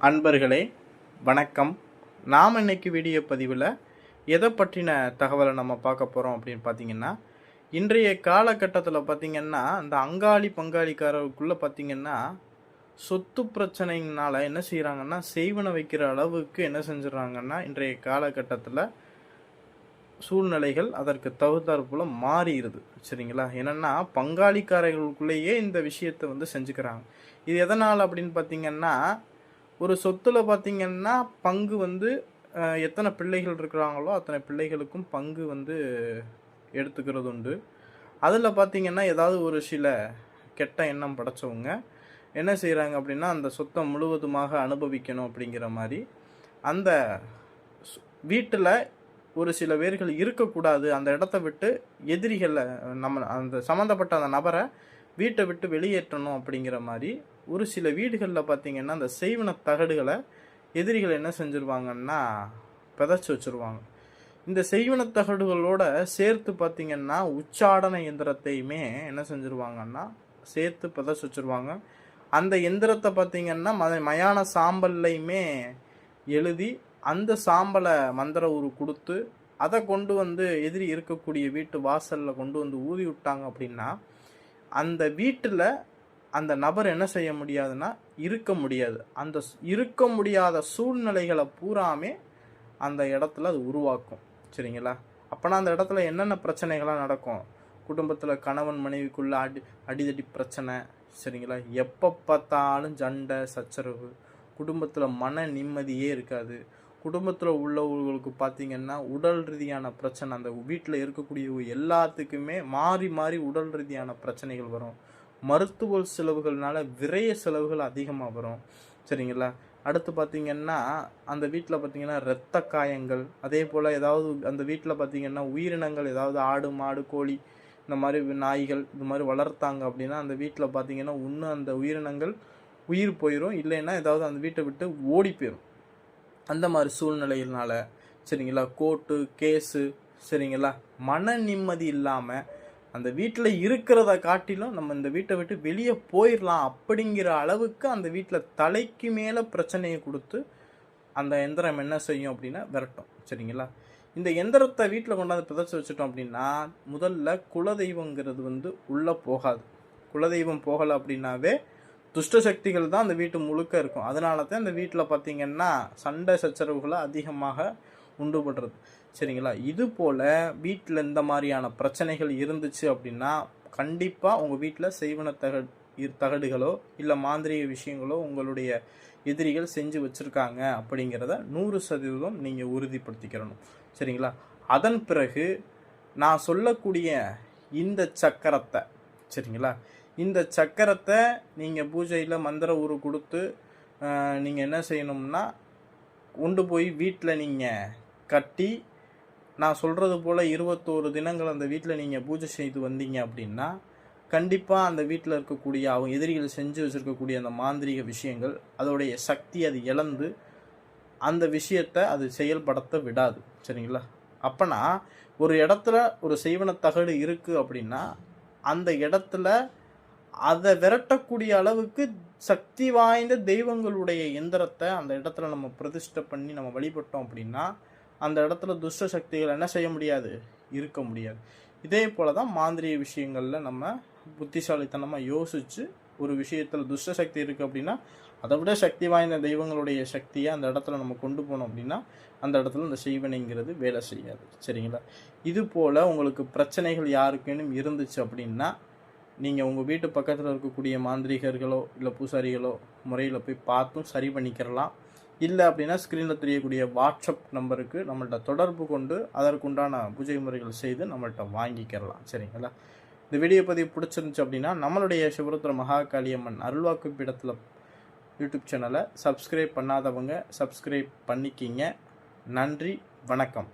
அன்பர்களே வணக்கம். நாம் இன்னைக்கு வீடியோ பதிவில் எதை பற்றின தகவலை நம்ம பார்க்க போகிறோம் அப்படின்னு பார்த்தீங்கன்னா, இன்றைய காலகட்டத்தில் பார்த்திங்கன்னா இந்த அங்காளி பங்காளிக்காரருக்குள்ளே பார்த்திங்கன்னா சொத்து பிரச்சனைனால என்ன செய்கிறாங்கன்னா, செய்வன வைக்கிற அளவுக்கு என்ன செஞ்சிடறாங்கன்னா இன்றைய காலகட்டத்தில் சூழ்நிலைகள் அதற்கு தகுந்தாற்போல் மாறிடுது. சரிங்களா? என்னென்னா பங்காளிக்காரர்களுக்குள்ளேயே இந்த விஷயத்தை செஞ்சுக்கிறாங்க. இது எதனால் அப்படின்னு பார்த்திங்கன்னா, ஒரு சொத்துல பார்த்திங்கன்னா பங்கு எத்தனை பிள்ளைகள் இருக்கிறாங்களோ அத்தனை பிள்ளைகளுக்கும் பங்கு எடுத்துக்கிறது உண்டு. அதில் பார்த்திங்கன்னா ஏதாவது ஒரு சில கெட்ட எண்ணம் படைச்சவங்க என்ன செய்கிறாங்க அப்படின்னா, அந்த சொத்தை முழுவதுமாக அனுபவிக்கணும் அப்படிங்கிற மாதிரி அந்த வீட்டில் ஒரு சில பேர்கள் இருக்கக்கூடாது, அந்த இடத்த விட்டு எதிரிகளை அந்த சம்மந்தப்பட்ட அந்த நபரை வீட்டை விட்டு வெளியேற்றணும் அப்படிங்கிற மாதிரி ஒரு சில வீடுகளில் பார்த்திங்கன்னா அந்த செய்வன தகடுகளை எதிரிகள் என்ன செஞ்சுருவாங்கன்னா பிதைச்சி வச்சுருவாங்க. இந்த செய்வன தகடுகளோட சேர்த்து பார்த்திங்கன்னா உச்சாடன எந்திரத்தையுமே என்ன செஞ்சுருவாங்கன்னா சேர்த்து பிதைச்சி வச்சுருவாங்க. அந்த எந்திரத்தை பார்த்திங்கன்னா மயான சாம்பல்லையுமே எழுதி அந்த சாம்பலை மந்திர உரு கொடுத்து அதை கொண்டு எதிரி இருக்கக்கூடிய வீட்டு வாசலில் கொண்டு ஊதி விட்டாங்க அப்படின்னா அந்த வீட்டில் அந்த நபர் என்ன செய்ய முடியாதுன்னா இருக்க முடியாது. அந்த இருக்க முடியாத சூழ்நிலைகளை பூராமே அந்த இடத்துல அது உருவாக்கும். சரிங்களா? அப்போனா அந்த இடத்துல என்னென்ன பிரச்சனைகள்லாம் நடக்கும்? குடும்பத்தில் கணவன் மனைவிக்குள்ள அடிதடி பிரச்சனை. சரிங்களா? எப்போ பார்த்தாலும் சண்டை சச்சரவு, குடும்பத்தில் மன நிம்மதியே இருக்காது. குடும்பத்தில் உள்ளவர்களுக்கு பார்த்திங்கன்னா உடல் ரீதியான பிரச்சனை, அந்த வீட்டில் இருக்கக்கூடிய எல்லாத்துக்குமே மாறி மாறி உடல் ரீதியான பிரச்சனைகள் வரும். மருத்துவ செலவுகள்னால விரைய செலவுகள் அதிகமாக வரும். சரிங்களா? அடுத்து பார்த்திங்கன்னா அந்த வீட்டில் பார்த்திங்கன்னா இரத்த காயங்கள், அதே போல் ஏதாவது அந்த வீட்டில் பார்த்திங்கன்னா உயிரினங்கள் ஏதாவது ஆடு மாடு கோழி இந்த மாதிரி நாய்கள் இது மாதிரி வளர்த்தாங்க அப்படின்னா அந்த வீட்டில் பார்த்திங்கன்னா இன்னும் அந்த உயிரினங்கள் உயிர் போயிடும், இல்லைன்னா ஏதாவது அந்த வீட்டை விட்டு ஓடி போயிடும். அந்த மாதிரி சூழ்நிலையினால சரிங்களா கோர்ட்டு கேஸு, சரிங்களா, மன நிம்மதி இல்லாமல் அந்த வீட்டில் இருக்கிறத காட்டிலும் நம்ம இந்த வீட்டை விட்டு வெளியே போயிடலாம் அப்படிங்கிற அளவுக்கு அந்த வீட்டில் தலைக்கு மேலே பிரச்சனையை கொடுத்து அந்த எந்திரம் என்ன செய்யும் அப்படின்னா விரட்டும். சரிங்களா? இந்த எந்திரத்தை வீட்டில் கொண்டாந்து பிதைச்சி வச்சுட்டோம் அப்படின்னா முதல்ல குலதெய்வங்கிறது உள்ளே போகாது. குலதெய்வம் போகலை அப்படின்னாவே துஷ்ட சக்திகள் தான் அந்த வீட்டு முழுக்க இருக்கும். அதனால தான் இந்த வீட்டில் பார்த்திங்கன்னா சண்டை சச்சரவுகளை அதிகமாக உண்டுபடுறது. சரிங்களா? இது போல் வீட்டில் இந்த மாதிரியான பிரச்சனைகள் இருந்துச்சு அப்படின்னா கண்டிப்பாக உங்கள் வீட்டில் செய்வன தகடுகளோ இல்லை மாந்திரிக விஷயங்களோ உங்களுடைய எதிரிகள் செஞ்சு வச்சுருக்காங்க அப்படிங்கிறத 100% நீங்கள் உறுதிப்படுத்திக்கிறணும். சரிங்களா? அதன் பிறகு நான் சொல்லக்கூடிய இந்த சக்கரத்தை, சரிங்களா, இந்த சக்கரத்தை நீங்கள் பூஜையில் மந்திர உரு கொடுத்து நீங்கள் என்ன செய்யணும்னா கொண்டு போய் வீட்டில் நீங்கள் கட்டி நான் சொல்கிறது போல் 21 தினங்கள் அந்த வீட்டில் நீங்கள் பூஜை செய்து வந்தீங்க அப்படின்னா கண்டிப்பாக அந்த வீட்டில் இருக்கக்கூடிய அவங்க எதிரிகள் செஞ்சு வச்சுருக்கக்கூடிய அந்த மாந்திரிக விஷயங்கள் அதோடைய சக்தி அது இழந்து அந்த விஷயத்தை அது செயல்படுத்த விடாது. சரிங்களா? அப்போனா ஒரு இடத்துல ஒரு செய்வன தகடு இருக்குது அப்படின்னா அந்த இடத்துல அதை விரட்டக்கூடிய அளவுக்கு சக்தி வாய்ந்த தெய்வங்களுடைய எந்திரத்தை அந்த இடத்துல நம்ம பிரதிஷ்டை பண்ணி நம்ம வழிபட்டோம் அப்படின்னா அந்த இடத்துல துஷ்ட சக்திகள் என்ன செய்ய முடியாது, இருக்க முடியாது. இதே போல தான் மாந்திரிக விஷயங்களில் நம்ம புத்திசாலித்தனமாக யோசித்து ஒரு விஷயத்தில் துஷ்ட சக்தி இருக்குது அப்படின்னா அதை விட சக்தி வாய்ந்த தெய்வங்களுடைய சக்தியை அந்த இடத்துல நம்ம கொண்டு போனோம் அப்படின்னா அந்த இடத்துல இந்த செய்வனைங்கிறது வேலை செய்யாது. சரிங்களா? இது போல் உங்களுக்கு பிரச்சனைகள் யாருக்கேனும் இருந்துச்சு அப்படின்னா நீங்கள் உங்கள் வீட்டு பக்கத்தில் இருக்கக்கூடிய மாந்திரிகர்களோ இல்லை பூசாரிகளோ முறையில் போய் பார்த்தும் சரி பண்ணிக்கிறலாம். இல்லை அப்படின்னா ஸ்க்ரீனில் தெரியக்கூடிய வாட்ஸ்அப் நம்பருக்கு நம்மள்ட்ட தொடர்பு கொண்டு அதற்குண்டான பூஜை முறைகள் செய்து நம்மள்ட்ட வாங்கிக்கிறலாம். சரிங்களா? இந்த வீடியோ பதிவு பிடிச்சிருந்துச்சு அப்படின்னா நம்மளுடைய சிவருத்ர மகாகாளியம்மன் அருள்வாக்கு பீடத்தில் யூடியூப் சேனலை சப்ஸ்கிரைப் பண்ணாதவங்க சப்ஸ்கிரைப் பண்ணிக்கிங்க. நன்றி, வணக்கம்.